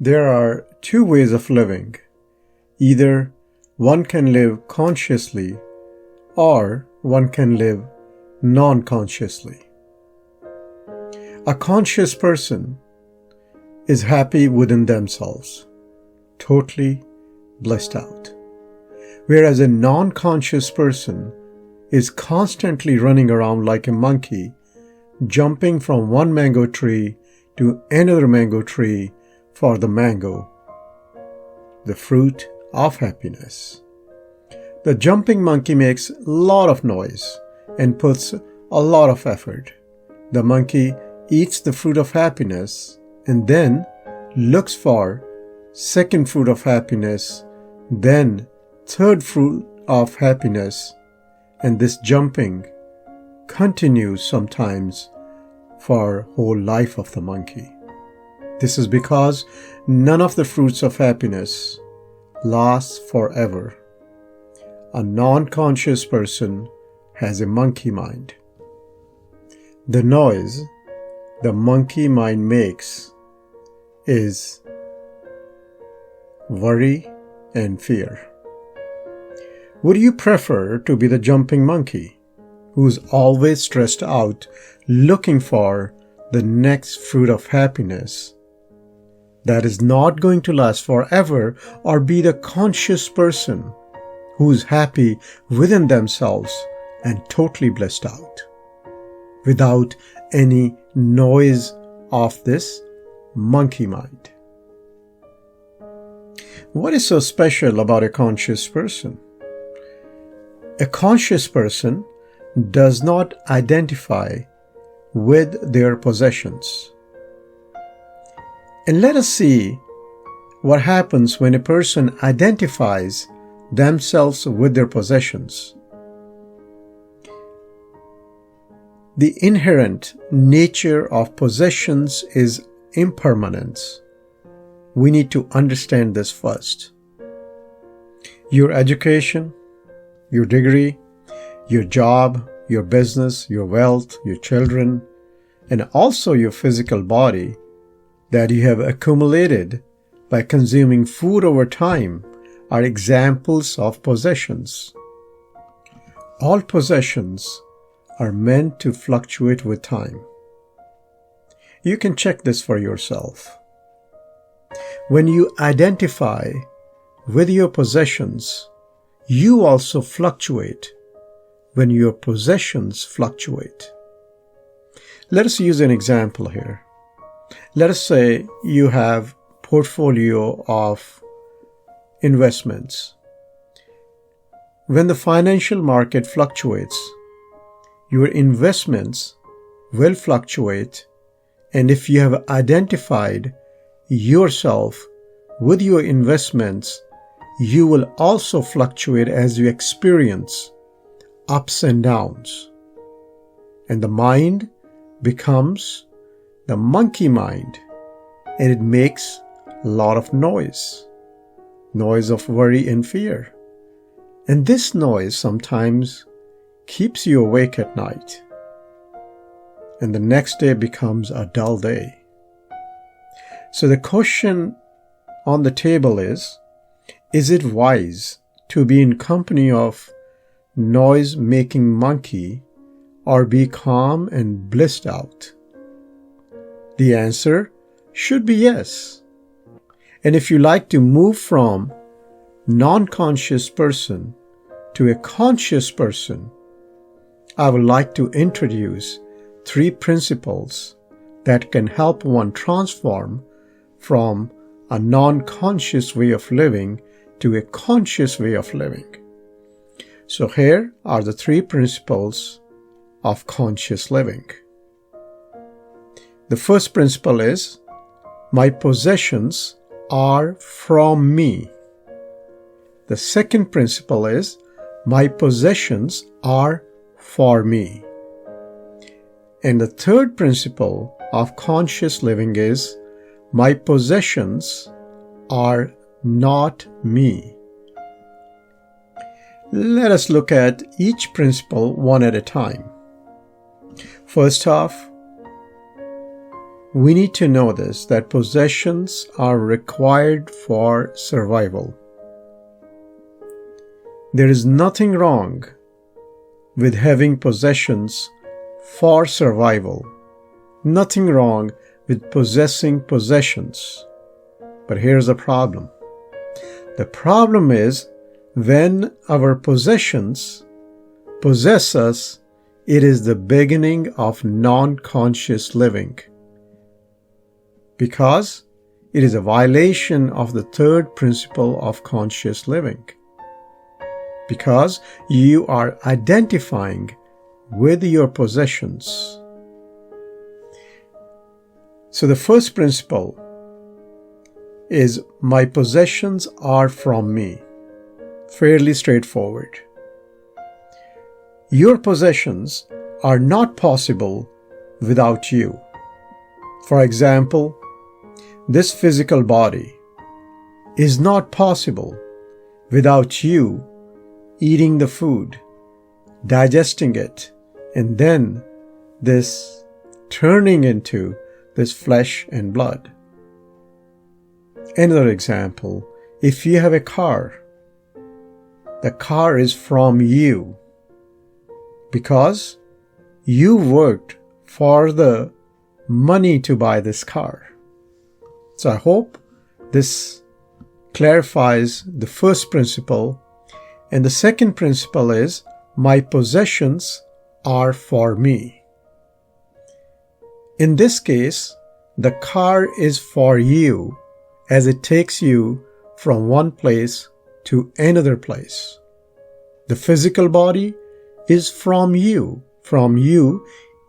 There are two ways of living. Either one can live consciously or one can live non-consciously. A conscious person is happy within themselves, totally blissed out. Whereas a non-conscious person is constantly running around like a monkey, jumping from one mango tree to another mango tree for the mango, the fruit of happiness. The jumping monkey makes a lot of noise and puts a lot of effort. The monkey eats the fruit of happiness and then looks for second fruit of happiness, then third fruit of happiness, and this jumping continues sometimes for whole life of the monkey. This is because none of the fruits of happiness lasts forever. A non-conscious person has a monkey mind. The noise the monkey mind makes is worry and fear. Would you prefer to be the jumping monkey who's always stressed out looking for the next fruit of happiness that is not going to last forever, or be the conscious person who's happy within themselves and totally blissed out without any noise of this monkey mind? What is so special about a conscious person? A conscious person does not identify with their possessions. And let us see what happens when a person identifies themselves with their possessions. The inherent nature of possessions is impermanence. We need to understand this first. Your education, your degree, your job, your business, your wealth, your children, and also your physical body that you have accumulated by consuming food over time are examples of possessions. All possessions are meant to fluctuate with time. You can check this for yourself. When you identify with your possessions, you also fluctuate when your possessions fluctuate. Let us use an example here. Let us say you have a portfolio of investments. When the financial market fluctuates, your investments will fluctuate, and if you have identified yourself with your investments, you will also fluctuate as you experience ups and downs. And the mind becomes the monkey mind, and it makes a lot of noise of worry and fear. And this noise sometimes keeps you awake at night, and the next day becomes a dull day. So the question on the table is it wise to be in company of noise-making monkey or be calm and blissed out? The answer should be yes. And if you like to move from non-conscious person to a conscious person, I would like to introduce 3 principles that can help one transform from a non-conscious way of living to a conscious way of living. So here are the 3 principles of conscious living. The first principle is, my possessions are from me. The second principle is, my possessions are for me. And the third principle of conscious living is, my possessions are not me. Let us look at each principle one at a time. First off, we need to know this, that possessions are required for survival. There is nothing wrong with having possessions for survival. Nothing wrong with possessing possessions. But here's the problem. The problem is when our possessions possess us, it is the beginning of non-conscious living. Because it is a violation of the third principle of conscious living. Because you are identifying with your possessions. So the first principle is my possessions are from me. Fairly straightforward. Your possessions are not possible without you. For example, this physical body is not possible without you eating the food, digesting it, and then this turning into this flesh and blood. Another example, if you have a car, the car is from you because you worked for the money to buy this car. So I hope this clarifies the first principle. And the second principle is my possessions are for me. In this case, the car is for you as it takes you from one place to another place. The physical body is from you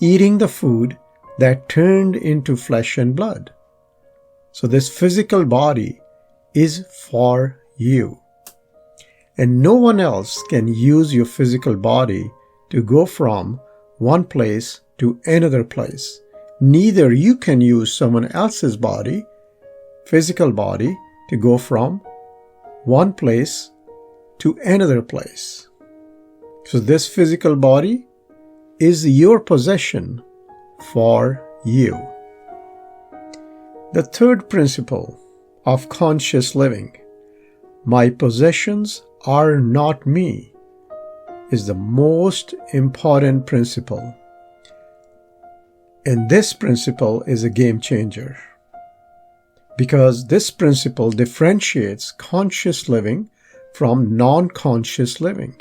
eating the food that turned into flesh and blood. So this physical body is for you. And no one else can use your physical body to go from one place to another place. Neither you can use someone else's body, physical body, to go from one place to another place. So this physical body is your possession for you. The third principle of conscious living, my possessions are not me, is the most important principle. And this principle is a game changer. Because this principle differentiates conscious living from non-conscious living.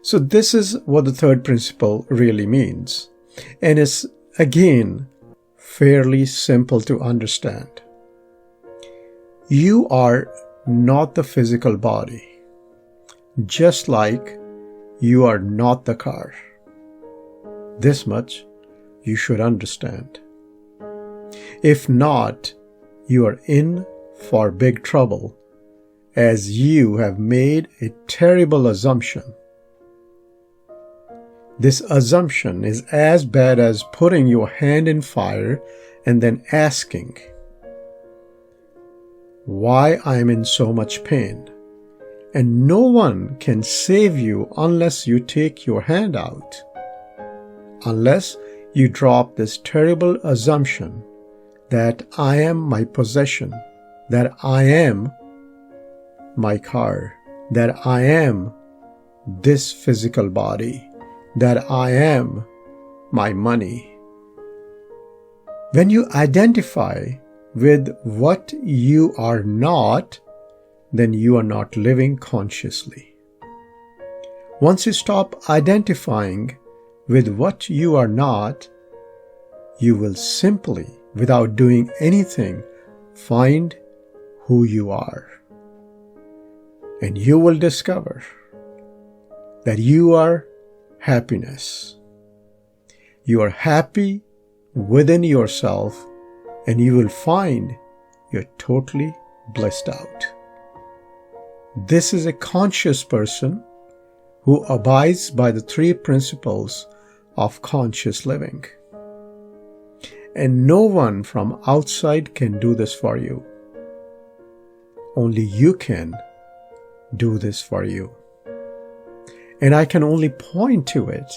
So this is what the third principle really means. And it's, again, fairly simple to understand. You are not the physical body, just like you are not the car. This much you should understand. If not, you are in for big trouble, as you have made a terrible assumption. This assumption is as bad as putting your hand in fire and then asking, why I am in so much pain. And no one can save you unless you take your hand out. Unless you drop this terrible assumption that I am my possession, that I am my car, that I am this physical body, that I am my money. When you identify with what you are not, then you are not living consciously. Once you stop identifying with what you are not, you will simply, without doing anything, find who you are. And you will discover that you are happiness. You are happy within yourself, and you will find you're totally blissed out. This is a conscious person who abides by the three principles of conscious living. And no one from outside can do this for you. Only you can do this for you. And I can only point to it.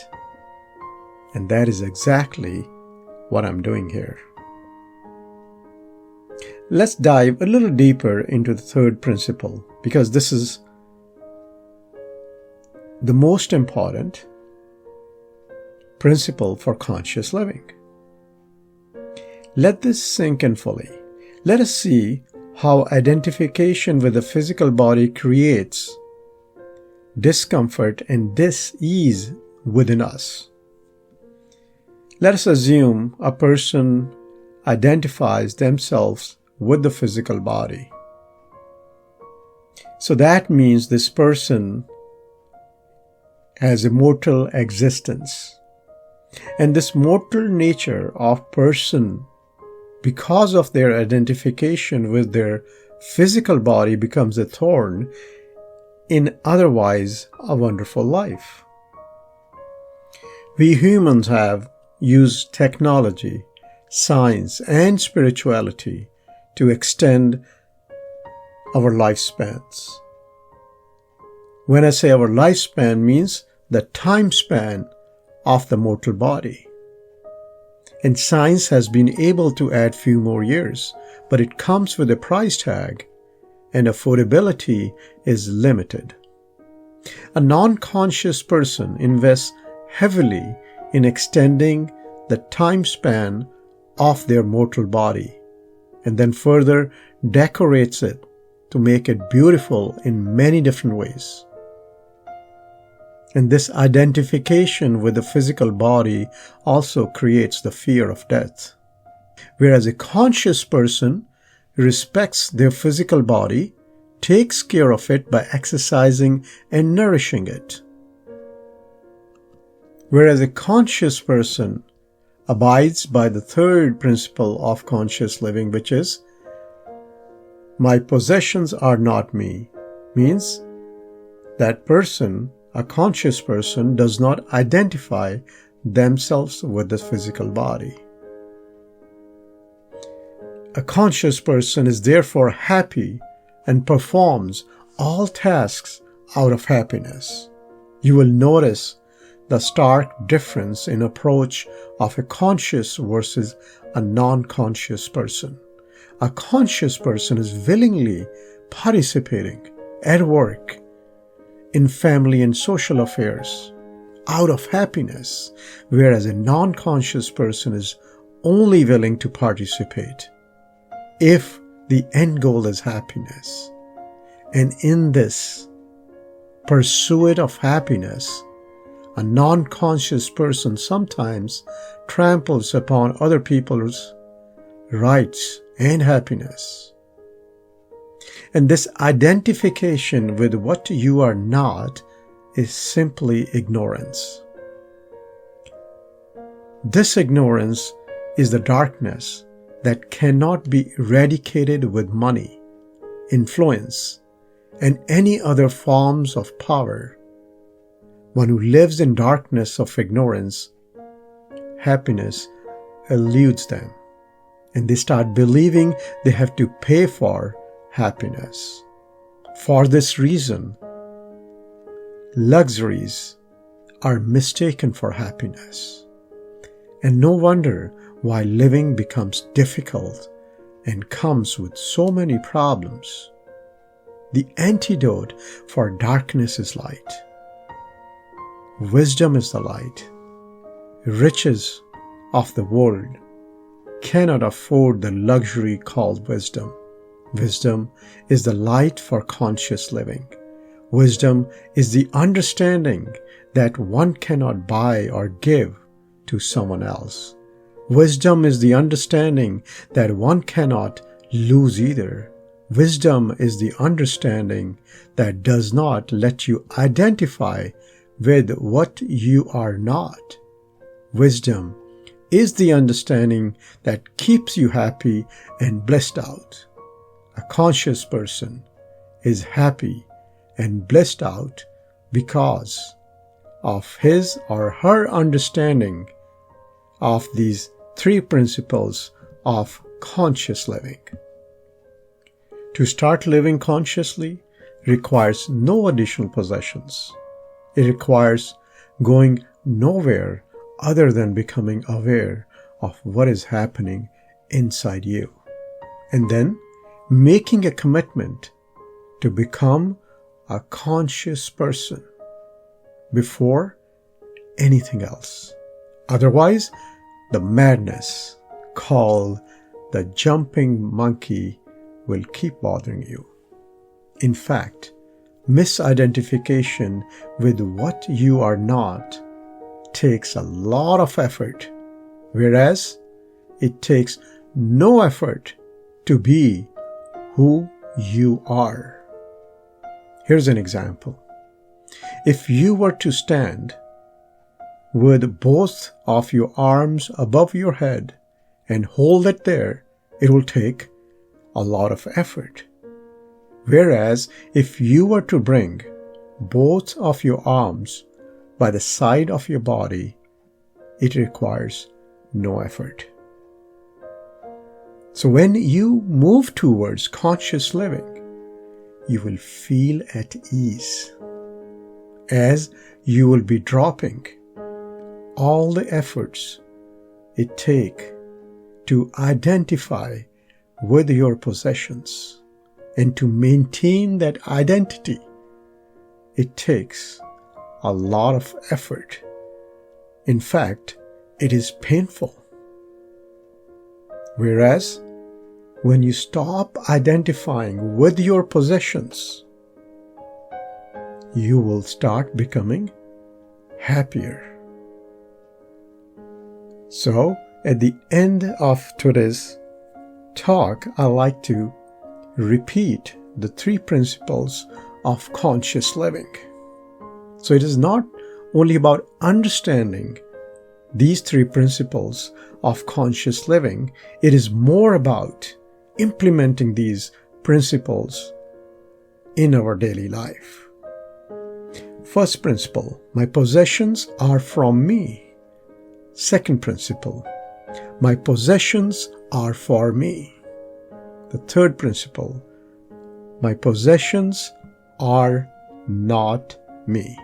And that is exactly what I'm doing here. Let's dive a little deeper into the third principle, because this is the most important principle for conscious living. Let this sink in fully. Let us see how identification with the physical body creates discomfort and dis-ease within us. Let us assume a person identifies themselves with the physical body. So that means this person has a mortal existence. And this mortal nature of person, because of their identification with their physical body, becomes a thorn in otherwise a wonderful life. We humans have used technology, science, and spirituality to extend our lifespans. When I say our lifespan, means the time span of the mortal body. And science has been able to add few more years, but it comes with a price tag, and affordability is limited. A non-conscious person invests heavily in extending the time span of their mortal body, and then further decorates it to make it beautiful in many different ways. And this identification with the physical body also creates the fear of death. Whereas a conscious person respects their physical body, takes care of it by exercising and nourishing it. Whereas a conscious person abides by the third principle of conscious living, which is, my possessions are not me, means that person, a conscious person, does not identify themselves with the physical body. A conscious person is therefore happy and performs all tasks out of happiness. You will notice the stark difference in approach of a conscious versus a non-conscious person. A conscious person is willingly participating at work, in family and social affairs, out of happiness, whereas a non-conscious person is only willing to participate if the end goal is happiness. And in this pursuit of happiness, a non-conscious person sometimes tramples upon other people's rights and happiness. And this identification with what you are not is simply ignorance. This ignorance is the darkness that cannot be eradicated with money, influence, and any other forms of power. One who lives in darkness of ignorance, happiness eludes them, and they start believing they have to pay for happiness. For this reason, luxuries are mistaken for happiness. And no wonder why living becomes difficult and comes with so many problems. The antidote for darkness is light. Wisdom is the light. Riches of the world cannot afford the luxury called wisdom. Wisdom is the light for conscious living. Wisdom is the understanding that one cannot buy or give to someone else. Wisdom is the understanding that one cannot lose either. Wisdom is the understanding that does not let you identify with what you are not. Wisdom is the understanding that keeps you happy and blissed out. A conscious person is happy and blissed out because of his or her understanding of these three principles of conscious living. To start living consciously requires no additional possessions. It requires going nowhere other than becoming aware of what is happening inside you. And then making a commitment to become a conscious person before anything else. Otherwise, the madness called the jumping monkey will keep bothering you. In fact, misidentification with what you are not takes a lot of effort, whereas it takes no effort to be who you are. Here's an example. If you were to stand with both of your arms above your head and hold it there, it will take a lot of effort. Whereas if you were to bring both of your arms by the side of your body, it requires no effort. So when you move towards conscious living, you will feel at ease, as you will be dropping all the efforts it takes to identify with your possessions. And to maintain that identity, it takes a lot of effort. In fact, it is painful. Whereas, when you stop identifying with your possessions, you will start becoming happier. So, at the end of today's talk, I like to repeat the 3 principles of conscious living. So it is not only about understanding these 3 principles of conscious living, it is more about implementing these principles in our daily life. First principle, my possessions are from me. Second principle, my possessions are for me. The third principle, my possessions are not me.